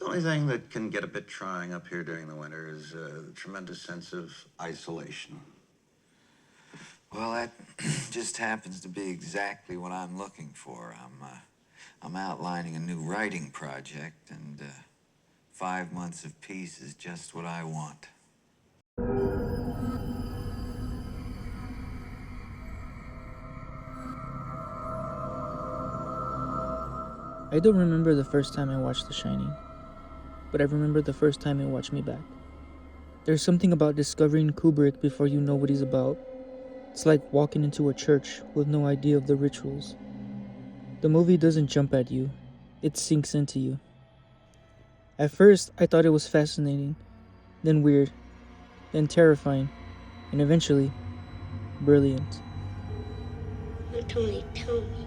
The only thing that can get a bit trying up here during the winter is the tremendous sense of isolation. Well, that just happens to be exactly what I'm looking for. I'm outlining a new writing project, and 5 months of peace is just what I want. I don't remember the first time I watched The Shining, but I remember the first time it watched me back. There's something about discovering Kubrick before you know what he's about. It's like walking into a church with no idea of the rituals. The movie doesn't jump at you, it sinks into you. At first, I thought it was fascinating, then weird, then terrifying, and eventually, brilliant. Tony, tell me.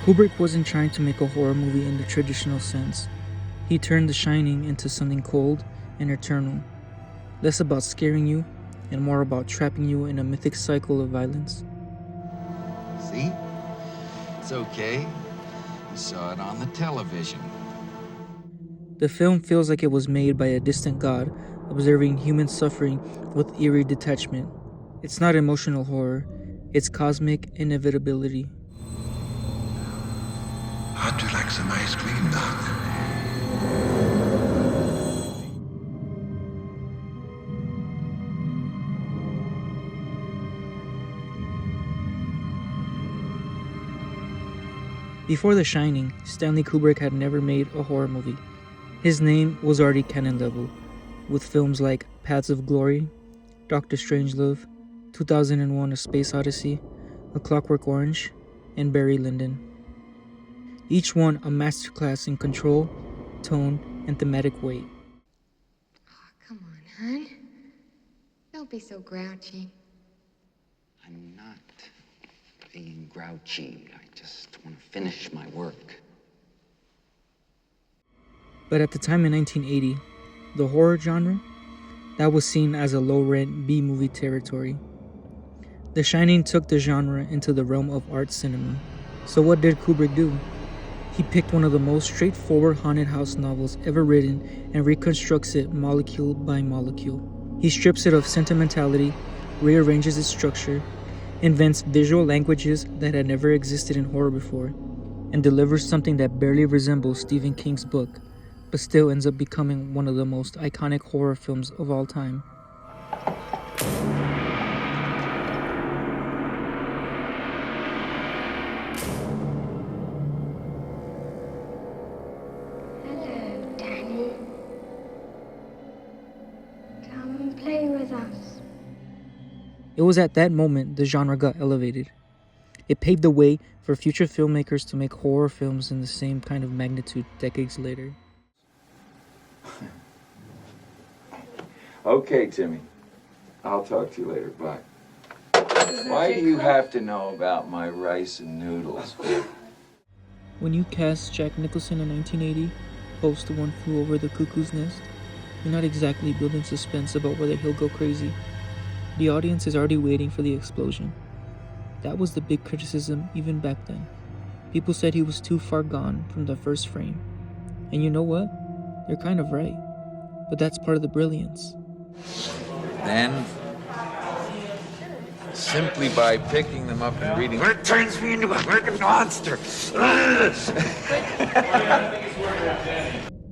Kubrick wasn't trying to make a horror movie in the traditional sense. He turned The Shining into something cold and eternal, less about scaring you and more about trapping you in a mythic cycle of violence. See? It's okay. You saw it on the television. The film feels like it was made by a distant god, observing human suffering with eerie detachment. It's not emotional horror, it's cosmic inevitability. How'd you like some ice cream, Doc? Before The Shining, Stanley Kubrick had never made a horror movie. His name was already canon level, with films like Paths of Glory, Doctor Strangelove, 2001: A Space Odyssey, A Clockwork Orange, and Barry Lyndon. Each one a masterclass in control, tone, and thematic weight. Oh, come on, hon. Don't be so grouchy. I'm not being grouchy. I just want to finish my work. But at the time in 1980, the horror genre, that was seen as a low-rent B-movie territory. The Shining took the genre into the realm of art cinema. So what did Kubrick do? He picked one of the most straightforward haunted house novels ever written and reconstructs it molecule by molecule. He strips it of sentimentality, rearranges its structure, invents visual languages that had never existed in horror before, and delivers something that barely resembles Stephen King's book, but still ends up becoming one of the most iconic horror films of all time. Hello, Danny. Come play with us. It was at that moment the genre got elevated. It paved the way for future filmmakers to make horror films in the same kind of magnitude decades later. Okay, Timmy. I'll talk to you later. Bye. Why do you have to know about my rice and noodles? When you cast Jack Nicholson in 1980, post One Flew Over the Cuckoo's Nest, you're not exactly building suspense about whether he'll go crazy. The audience is already waiting for the explosion. That was the big criticism even back then. People said he was too far gone from the first frame. And you know what? They're kind of right. But that's part of the brilliance. Then, simply by picking them up and reading, it turns me into a freaking monster.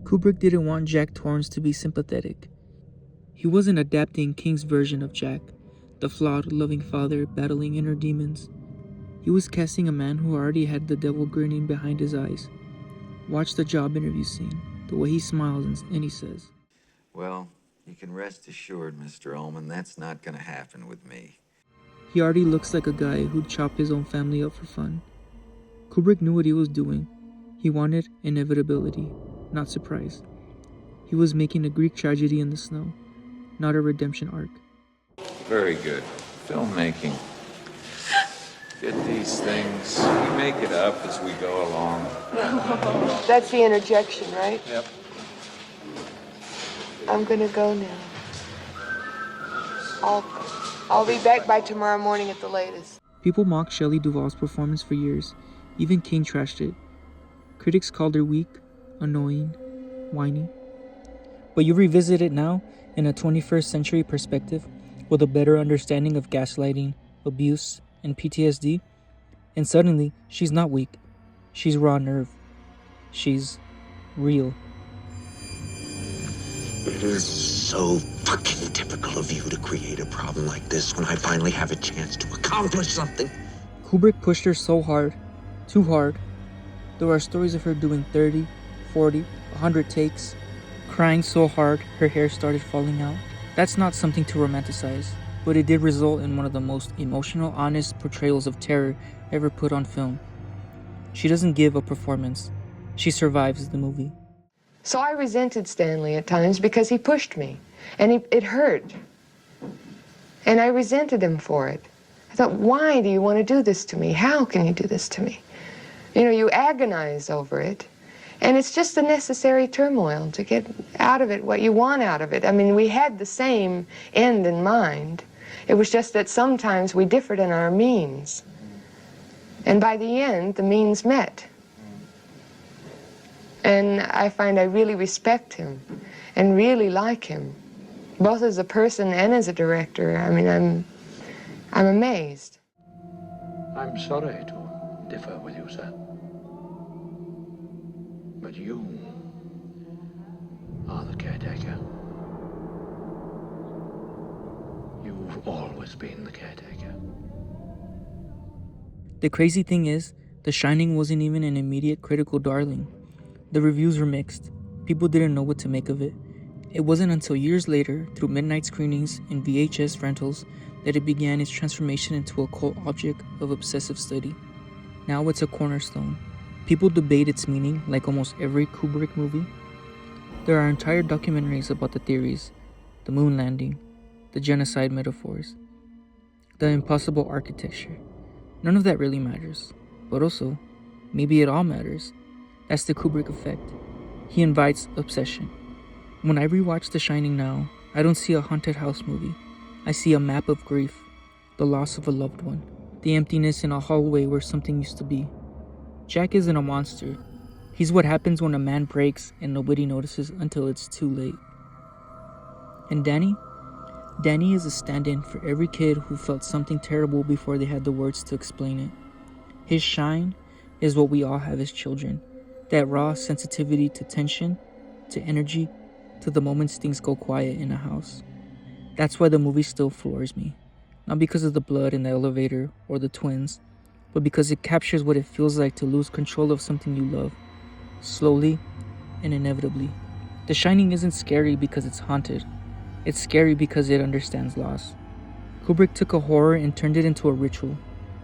Kubrick didn't want Jack Torrance to be sympathetic. He wasn't adapting King's version of Jack, the flawed, loving father battling inner demons. He was casting a man who already had the devil grinning behind his eyes. Watch the job interview scene, the way he smiles and he says, Well, you can rest assured, Mr. Ullman, that's not going to happen with me. He already looks like a guy who'd chop his own family up for fun. Kubrick knew what he was doing. He wanted inevitability, not surprise. He was making a Greek tragedy in the snow, not a redemption arc. Very good. Filmmaking. Get these things. We make it up as we go along. That's the interjection, right? Yep. I'm gonna go now. Awful. I'll be back by tomorrow morning at the latest. People mocked Shelley Duvall's performance for years. Even King trashed it. Critics called her weak, annoying, whiny. But you revisit it now in a 21st century perspective with a better understanding of gaslighting, abuse, and PTSD, and suddenly she's not weak. She's raw nerve. She's real. It is so fucking typical of you to create a problem like this when I finally have a chance to accomplish something. Kubrick pushed her so hard, too hard. There are stories of her doing 30, 40, 100 takes, crying so hard her hair started falling out. That's not something to romanticize, but it did result in one of the most emotional, honest portrayals of terror ever put on film. She doesn't give a performance. She survives the movie. So I resented Stanley at times because he pushed me, and it hurt. And I resented him for it. I thought, why do you want to do this to me? How can you do this to me? You know, you agonize over it, and it's just the necessary turmoil to get out of it what you want out of it. I mean, we had the same end in mind. It was just that sometimes we differed in our means. And by the end, the means met. And I find I really respect him and really like him, both as a person and as a director. I mean, I'm amazed. I'm sorry to differ with you, sir. But you are the caretaker. You've always been the caretaker. The crazy thing is, The Shining wasn't even an immediate critical darling. The reviews were mixed. People didn't know what to make of it. It wasn't until years later, through midnight screenings and VHS rentals, that it began its transformation into a cult object of obsessive study. Now it's a cornerstone. People debate its meaning like almost every Kubrick movie. There are entire documentaries about the theories, the moon landing, the genocide metaphors, the impossible architecture. None of that really matters. But also, maybe it all matters. That's the Kubrick effect. He invites obsession. When I rewatch The Shining now, I don't see a haunted house movie. I see a map of grief, the loss of a loved one, the emptiness in a hallway where something used to be. Jack isn't a monster. He's what happens when a man breaks and nobody notices until it's too late. And Danny? Danny is a stand-in for every kid who felt something terrible before they had the words to explain it. His shine is what we all have as children. That raw sensitivity to tension, to energy, to the moments things go quiet in a house. That's why the movie still floors me. Not because of the blood in the elevator or the twins, but because it captures what it feels like to lose control of something you love, slowly and inevitably. The Shining isn't scary because it's haunted. It's scary because it understands loss. Kubrick took a horror and turned it into a ritual.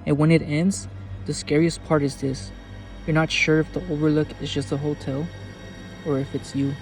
And when it ends, the scariest part is this. You're not sure if the overlook is just a hotel or if it's you.